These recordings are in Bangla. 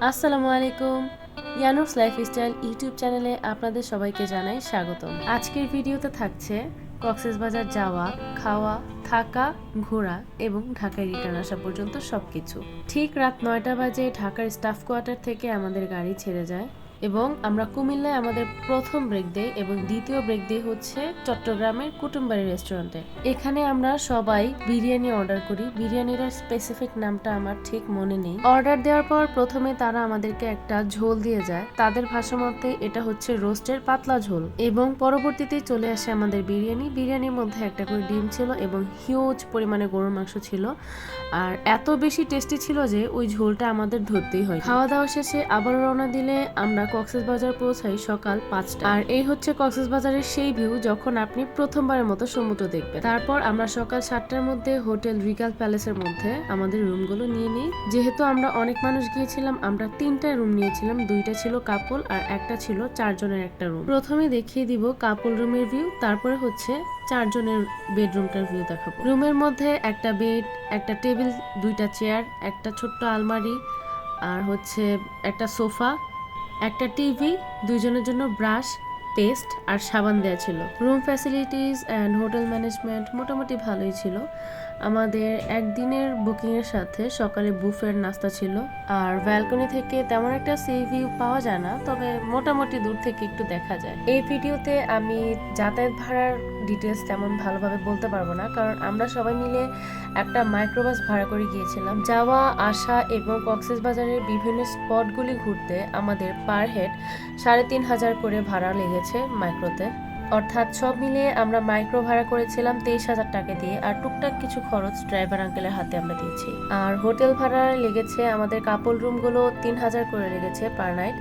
আসসালামু আলাইকুম। ইয়ানুস লাইফস্টাইল ইউটিউব চ্যানেলে আপনাদের সবাইকে জানাই স্বাগতম। আজকের ভিডিওতে থাকছে কক্সবাজার যাওয়া, খাওয়া, থাকা, ঘোরা এবং ঢাকায় রিটার্ন আসা পর্যন্ত সবকিছু। ঠিক রাত ৯টা বাজে ঢাকার স্টাফ কোয়ার্টার থেকে আমাদের গাড়ি ছেড়ে যায় এবং আমরা কুমিল্লায় আমাদের প্রথম ব্রেক দেই এবং দ্বিতীয় ব্রেক দেই হচ্ছে চট্টগ্রামের কুটুমবাড়ি রেস্টুরেন্টে। এখানে আমরা সবাই বিরিয়ানি অর্ডার করি। বিরিয়ানির স্পেসিফিক নামটা আমার ঠিক মনে নেই। অর্ডার দেওয়ার পর প্রথমে তারা আমাদেরকে একটা ঝোল দিয়ে যায়। তাদের ভাষা মতে এটা হচ্ছে রোস্টের পাতলা ঝোল এবং পরবর্তীতে চলে আসে আমাদের বিরিয়ানি। বিরিয়ানির মধ্যে একটা করে ডিম ছিল এবং হিউজ পরিমাণে গরুর মাংস ছিল আর এত বেশি টেস্টি ছিল যে ওই ঝোলটা আমাদের ধরতেই হয়। খাওয়া দাওয়া শেষে আবার রওনা দিলে আমরা কক্সবাজার পৌঁছাই সকাল 5টা। আর এই হচ্ছে কক্সবাজারের সেই ভিউ যখন আপনি প্রথমবারের মতো সমুদ্র দেখবেন। তারপর আমরা সকাল 7টার মধ্যে হোটেল রিগাল প্যালেসের মধ্যে আমাদের রুমগুলো নিয়ে নিই। যেহেতু আমরা অনেক মানুষ গিয়েছিলাম, আমরা 3টা রুম নিয়েছিলাম। 2টা ছিল কাপল আর একটা ছিল 4 জনের একটা রুম। প্রথমে দেখিয়ে দিব কাপল রুমের ভিউ, তারপরে হচ্ছে 4 জনের বেডরুমটার ভিউ দেখাবো। রুমের মধ্যে একটা বেড, একটা টেবিল, 2টা চেয়ার, একটা ছোট্ট আলমারি আর হচ্ছে একটা সোফা, একটা টিভি, 2 জনের জন্য ব্রাশ, পেস্ট আর সাবান দেওয়া ছিল। Room facilities and hotel management মোটামুটি ভালোই ছিল। আমাদের একদিনের বুকিংয়ের সাথে সকালে বুফের নাস্তা ছিল আর ব্যালকনি থেকে তেমন একটা সি ভিউ পাওয়া যায় না, তবে মোটামুটি দূর থেকে একটু দেখা যায়। এই ভিডিওতে আমি যাতায়াত ভাড়ার ডিটেলস তেমন ভালোভাবে বলতে পারবো না, কারণ আমরা সবাই মিলে একটা মাইক্রোবাস ভাড়া করে গিয়েছিলাম। যাওয়া আসা এবং কক্সবাজারের বিভিন্ন স্পটগুলি ঘুরতে আমাদের পার হেড 3,500 করে ভাড়া লেগেছে মাইক্রোতে। অর্থাৎ সব মিলিয়ে আমরা মাইক্রো ভাড়া করেছিলাম 23,000 টাকা দিয়ে, আর টুকটাক কিছু খরচ ড্রাইভার আঙ্কেলের হাতে আমরা দিয়েছি। আর হোটেল ভাড়া লেগেছে আমাদের কাপল রুমগুলো 3,000 করে লেগেছে পার নাইট।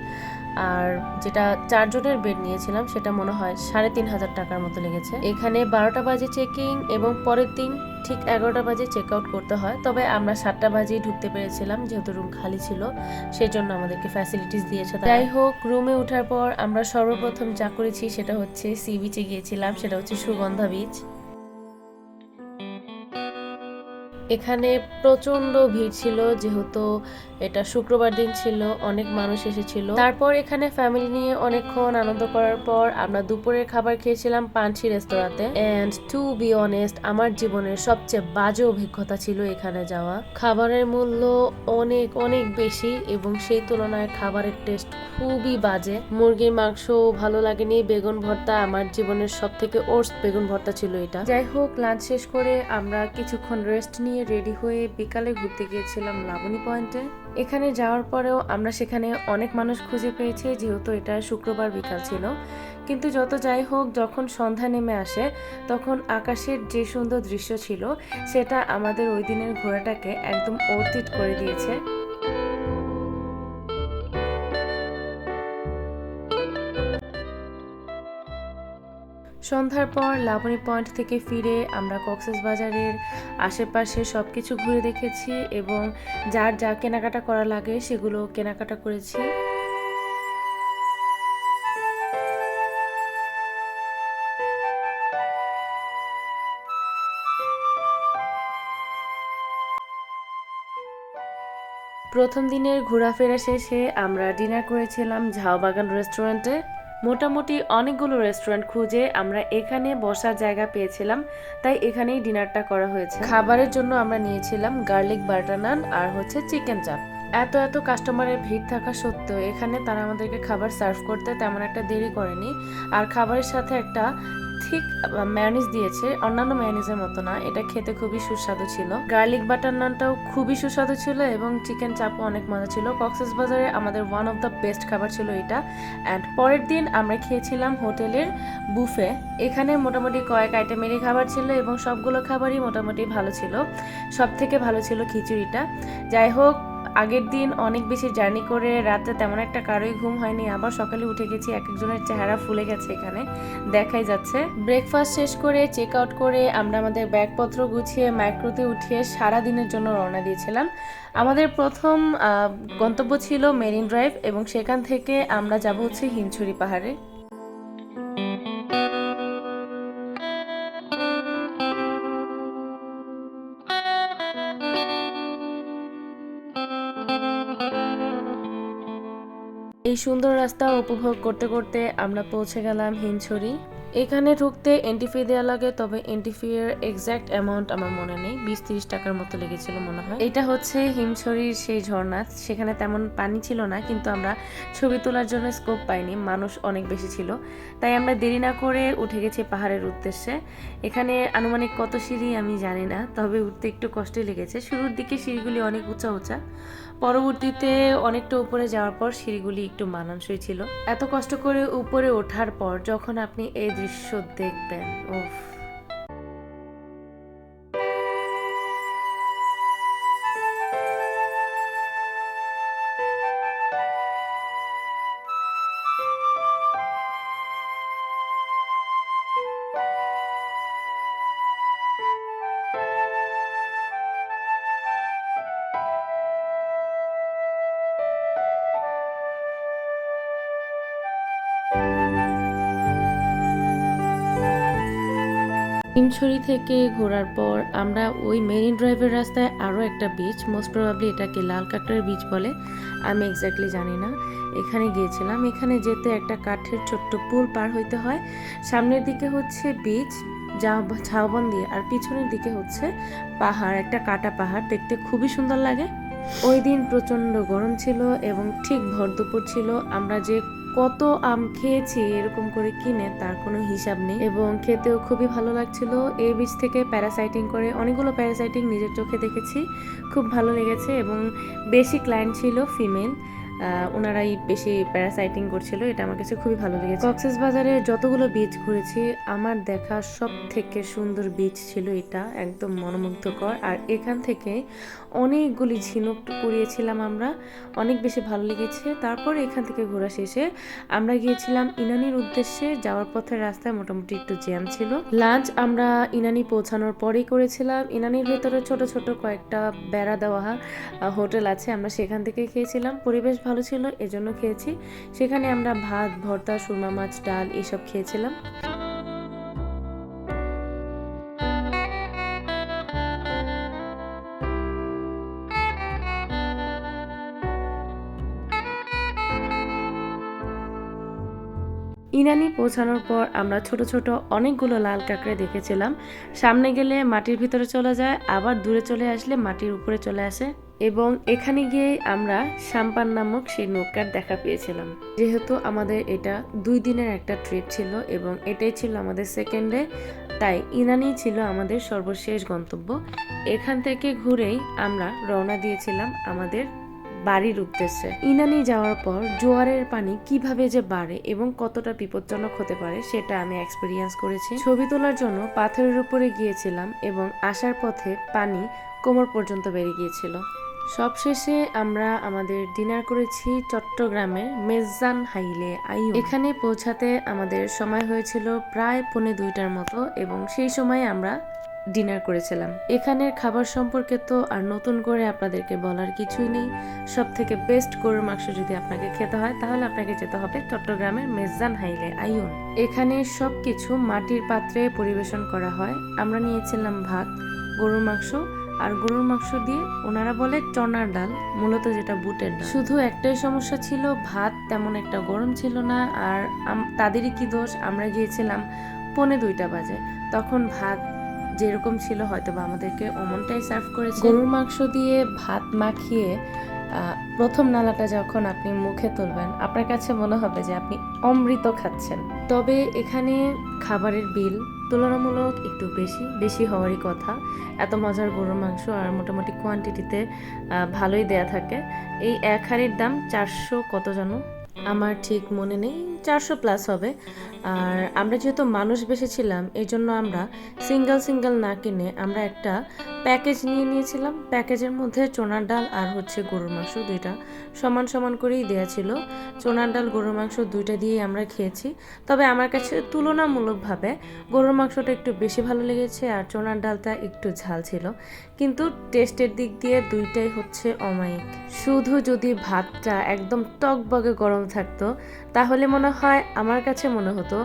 আর যেটা 4 জনের বেড নিয়েছিলাম সেটা মনে হয় 3,500 টাকার মতো লেগেছে। এখানে 12টা বাজে চেকিং এবং পরের দিন ঠিক 11টা বাজে চেক আউট করতে হয়, তবে আমরা 7টা বাজেই ঢুকতে পেরেছিলাম যেহেতু রুম খালি ছিল, সেই জন্য আমাদেরকে ফ্যাসিলিটিস দিয়েছে। যাই হোক, রুমে ওঠার পর আমরা সর্বপ্রথম যা করেছি সেটা হচ্ছে সি বিচে গিয়েছিলাম, সেটা হচ্ছে সুগন্ধা বিচ। এখানে প্রচন্ড ভিড় ছিল যেহেতু এটা শুক্রবার দিন ছিল, অনেক মানুষ এসেছিল। তারপর এখানে ফ্যামিলি নিয়ে অনেকক্ষণ আনন্দ করার পর আমরা দুপুরের খাবার খেয়েছিলাম পানসি রেস্তোরাঁতে। এন্ড টু বি অনেস্ট, আমার জীবনের সবচেয়ে বাজে অভিজ্ঞতা ছিল এখানে যাওয়া। খাবারের মূল্য অনেক অনেক বেশি এবং সেই তুলনায় খাবারের টেস্ট খুবই বাজে। মুরগির মাংস ভালো লাগেনি, বেগুন ভর্তা আমার জীবনের সব থেকে ওর্স্ট বেগুন ভর্তা ছিল এটা। যাই হোক, লাঞ্চ শেষ করে আমরা কিছুক্ষণ রেস্ট নিয়ে রেডি হয়ে বিকালে ঘুরতে গিয়েছিলাম লাবণী পয়েন্টে। এখানে যাওয়ার পরেও আমরা সেখানে অনেক মানুষ খুঁজে পেয়েছি যেহেতু এটা শুক্রবার বিকাল ছিল। কিন্তু যত যাই হোক, যখন সন্ধ্যা নেমে আসে তখন আকাশের যে সুন্দর দৃশ্য ছিল সেটা আমাদের ওই দিনের ঘোরাটাকে একদম অর্থিত করে দিয়েছে। সন্ধ্যার পর লাবণী পয়েন্ট থেকে ফিরে আমরা কক্সবাজারের আশেপাশে সবকিছু ঘুরে দেখেছি এবং যার যা কেনাকাটা করা লাগে সেগুলো কেনাকাটা করেছি। প্রথম দিনের ঘোরাফেরা শেষে আমরা ডিনার করেছিলাম ঝাউবাগান রেস্টুরেন্টে। মোটামুটি অনেকগুলো রেস্টুরেন্ট খুঁজে আমরা এখানে বসার জায়গা পেয়েছিলাম, তাই এখানেই ডিনারটা করা হয়েছে। খাবারের জন্য আমরা নিয়েছিলাম গার্লিক বাটার নান আর হচ্ছে চিকেন চাপ। এত এত কাস্টমারের ভিড় থাকা সত্ত্বেও এখানে তারা আমাদেরকে খাবার সার্ভ করতে তেমন একটা দেরি করেনি। আর খাবারের সাথে একটা ঠিক মেয়োনিজ দিয়েছে, অন্যান্য মেয়োনিজের মতো না, এটা খেতে খুবই সুস্বাদু ছিল। গার্লিক বাটার নানটাও খুবই সুস্বাদু ছিল এবং চিকেন চাপও অনেক মজা ছিল। কক্সবাজারে আমাদের ওয়ান অফ দ্য বেস্ট খাবার ছিল এটা। অ্যান্ড পরের দিন আমরা খেয়েছিলাম হোটেলের বুফে। এখানে মোটামুটি কয়েক আইটেমেরই খাবার ছিল এবং সবগুলো খাবারই মোটামুটি ভালো ছিল। সব থেকে ভালো ছিল খিচুড়িটা। যাই হোক, আগের দিন অনেক বেশি জার্নি করে রাতে তেমন একটা কারোই ঘুম হয়নি, আবার সকালে উঠে গেছি, এক একজনের চেহারা ফুলে গেছে এখানে দেখাই যাচ্ছে। ব্রেকফাস্ট শেষ করে চেক আউট করে আমরা আমাদের ব্যাগপত্র গুছিয়ে মাইক্রোতে উঠিয়ে সারা দিনের জন্য রওনা দিয়েছিলাম। আমাদের প্রথম গন্তব্য ছিল মেরিন ড্রাইভ এবং সেখান থেকে আমরা যাব হচ্ছে হিমছড়ি পাহাড়ে। এই সুন্দর রাস্তা উপভোগ করতে করতে আমরা পৌঁছে গেলাম হিমছড়ি। এখানে ঢুকতে এন্ট্রি ফি দেওয়া লাগে, তবে এন্ট্রি ফি এর এক্সাক্ট অ্যামাউন্ট আমার মনে নেই, 20-30 টাকার মতো লেগেছিল মনে হয়। এটা হচ্ছে হিমছড়ির সেই ঝর্ণা। সেখানে তেমন পানি ছিল না, কিন্তু আমরা ছবি তোলার জন্য স্কোপ পাইনি, মানুষ অনেক বেশি ছিল, তাই আমরা দেরি না করে উঠে গেছি পাহাড়ের উদ্দেশ্যে। এখানে আনুমানিক কত সিঁড়ি আমি জানি না, তবে উঠতে একটু কষ্টই লেগেছে। শুরুর দিকে সিঁড়িগুলি অনেক উঁচা উঁচা, পরবর্তীতে অনেকটা উপরে যাওয়ার পর সিঁড়িগুলি একটু মানানসই ছিল। এত কষ্ট করে উপরে ওঠার পর যখন আপনি এই দৃশ্য দেখবেন, উফ। হিমছড়ি থেকে ঘোরার পর আমরা ওই মেরিন ড্রাইভের রাস্তায় আরও একটা বিচ, মোস্ট প্রবাবলি এটাকে লাল কাঁকড়ার বিচ বলে, আমি এক্স্যাক্টলি জানি না, এখানে গিয়েছিলাম। এখানে যেতে একটা কাঠের ছোট্ট পুল পার হইতে হয়। সামনের দিকে হচ্ছে বিচ ঝাউবন দিয়ে, আর পিছনের দিকে হচ্ছে পাহাড়, একটা কাটা পাহাড়, দেখতে খুবই সুন্দর লাগে। ওই দিন প্রচণ্ড গরম ছিল এবং ঠিক ভর দুপুর ছিল। আমরা যে কত আম খেয়েছি এরকম করে কিনে তার কোনো হিসাব নেই, এবং খেতেও খুবই ভালো লাগছিল। এই বিচ থেকে প্যারাসাইটিং করে অনেকগুলো প্যারাসাইটিং নিজের চোখে দেখেছি, খুব ভালো লেগেছে। এবং বেশি ক্লায়েন্ট ছিল ফিমেল, ওনারাই বেশি প্যারাসাইটিং করছিল, এটা আমার কাছে খুবই ভালো লেগেছে। কক্সবাজারে যতগুলো বিচ ঘুরেছি আমার দেখা সব থেকে সুন্দর বিচ ছিল এটা, একদম মনোমুগ্ধকর। আর এখান থেকে অনেকগুলি ঝিনুক কুড়িয়েছিলাম আমরা, অনেক বেশি ভালো লেগেছে। তারপর এখান থেকে ঘোরা শেষে আমরা গিয়েছিলাম ইনানির উদ্দেশ্যে। যাওয়ার পথে রাস্তায় মোটামুটি একটু জ্যাম ছিল। লাঞ্চ আমরা ইনানি পৌঁছানোর পরেই করেছিলাম। ইনানির ভেতরে ছোট ছোট কয়েকটা বেড়া দেওয়া হোটেল আছে, আমরা সেখান থেকে খেয়েছিলাম। পরিবেশ ভালো ছিল এজন্য খেয়েছি। সেখানে আমরা ভাত, ভর্তা, সুরমা মাছ, ডাল এসব খেয়েছিলাম। ইনানি পৌঁছানোর পর আমরা ছোট ছোট অনেকগুলো লাল কাঁকড়া দেখেছিলাম। সামনে গেলে মাটির ভিতরে চলে যায়, আবার দূরে চলে আসলে মাটির উপরে চলে আসে। এবং এখানে গিয়ে আমরা সাম্পান নামক সেই নৌকার দেখা পেয়েছিলাম। যেহেতু আমাদের এটা 2 দিনের একটা ট্রিপ ছিল এবং এটাই ছিল আমাদের সেকেন্ড ডে, তাই ইনানি ছিল আমাদের সর্বশেষ গন্তব্য। এখান থেকে ঘুরেই আমরা রওনা দিয়েছিলাম আমাদের বাড়ির উদ্দেশ্যে। ইনানি যাওয়ার পর জোয়ারের পানি কিভাবে যে বাড়ে এবং কতটা বিপজ্জনক হতে পারে সেটা আমি এক্সপেরিয়েন্স করেছি। ছবি তোলার জন্য পাথরের উপরে গিয়েছিলাম এবং আসার পথে পানি কোমর পর্যন্ত বেড়ে গিয়েছিল। সবশেষে আমরা আমাদের ডিনার করেছি চট্টগ্রামের মেজান হাইলে আইও। এখানে পৌঁছাতে আমাদের সময় হয়েছিল প্রায় 1:45টার মতো, এবং সেই সময় আমরা ডিনার করেছিলাম। এখানের খাবার সম্পর্কে তো আর নতুন করে আপনাদেরকে বলার কিছুই নেই। সব থেকে বেস্ট গরুর মাংস যদি আপনাকে খেতে হয় তাহলে আপনাকে যেতে হবে চট্টগ্রামের মেজান হাইলে আইওন। এখানে সবকিছু মাটির পাত্রে পরিবেশন করা হয়। আমরা নিয়েছিলাম ভাত, গরুর মাংস, আর গরুর মাংস দিয়ে ওনারা বলে চনার ডাল, মূলত যেটা বুটের ডাল। শুধু একটাই সমস্যা ছিল, ভাত তেমন একটা গরম ছিল না। আর তাদেরই কি দোষ, আমরা গিয়েছিলাম 1:45 বাজে, তখন ভাত যেরকম ছিল হয়তো বা আমাদেরকে অমনটাই সার্ভ করেছে। গরুর মাংস দিয়ে ভাত মাখিয়ে প্রথম নালাটা যখন আপনি মুখে তুলবেন আপনার কাছে মনে হবে যে আপনি অমৃত খাচ্ছেন। তবে এখানে খাবারের বিল তুলনামূলক একটু বেশি হওয়ারই কথা। এত মজার গরুর মাংস আর মোটামুটি কোয়ান্টিটিতে ভালোই দেয়া থাকে। এই এক হাঁড়ির দাম 400 কত জানো, আমার ঠিক মনে নেই, 400 প্লাস হবে। আর আমরা যেহেতু মানুষ বেশি ছিলাম এই জন্য আমরা সিঙ্গেল না কিনে আমরা একটা প্যাকেজ নিয়েছিলাম। প্যাকেজের মধ্যে চনার ডাল আর হচ্ছে গরুর মাংস দুইটা সমান করেই দেয়া ছিল। চনার ডাল, গরুর মাংস দুইটা দিয়েই আমরা খেয়েছি। তবে আমার কাছে তুলনামূলকভাবে গরুর মাংসটা একটু বেশি ভালো লেগেছে আর চনার ডালটা একটু ঝাল ছিল, কিন্তু টেস্টের দিক দিয়ে দুইটাই হচ্ছে অমায়িক। শুধু যদি ভাতটা একদম টকবগে গরম থাকতো তাহলে মনে হয়, আমার কাছে মনে হতো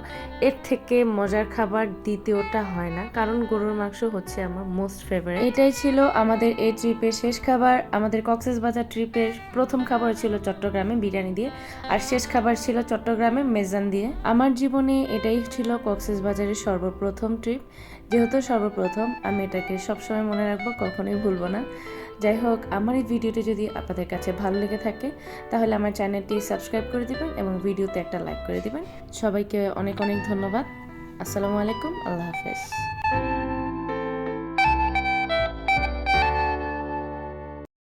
এর থেকে মজার খাবার দ্বিতীয়টা হয় না, কারণ গরুর মাংস হচ্ছে আমার মোস্ট ফেভারিট। এটাই ছিল আমাদের এই ট্রিপের শেষ খাবার। আমাদের কক্সবাজার ট্রিপের প্রথম খাবার ছিল চট্টগ্রামে বিরিয়ানি দিয়ে, আর শেষ খাবার ছিল চট্টগ্রামে মেজান দিয়ে। আমার জীবনে এটাই ছিল কক্সবাজারের সর্বপ্রথম ট্রিপ। যেহেতু সর্বপ্রথম, আমি এটাকে সবসময় মনে রাখবো, কখনোই ভুলবো না। যাই হোক, আমার এই ভিডিওটি যদি আপনাদের কাছে ভালো লেগে থাকে তাহলে আমার চ্যানেলটি সাবস্ক্রাইব করে দিবেন এবং ভিডিওতে একটা লাইক করে দিবেন। সবাইকে অনেক অনেক ধন্যবাদ। আসসালামু আলাইকুম, আল্লাহ হাফেজ।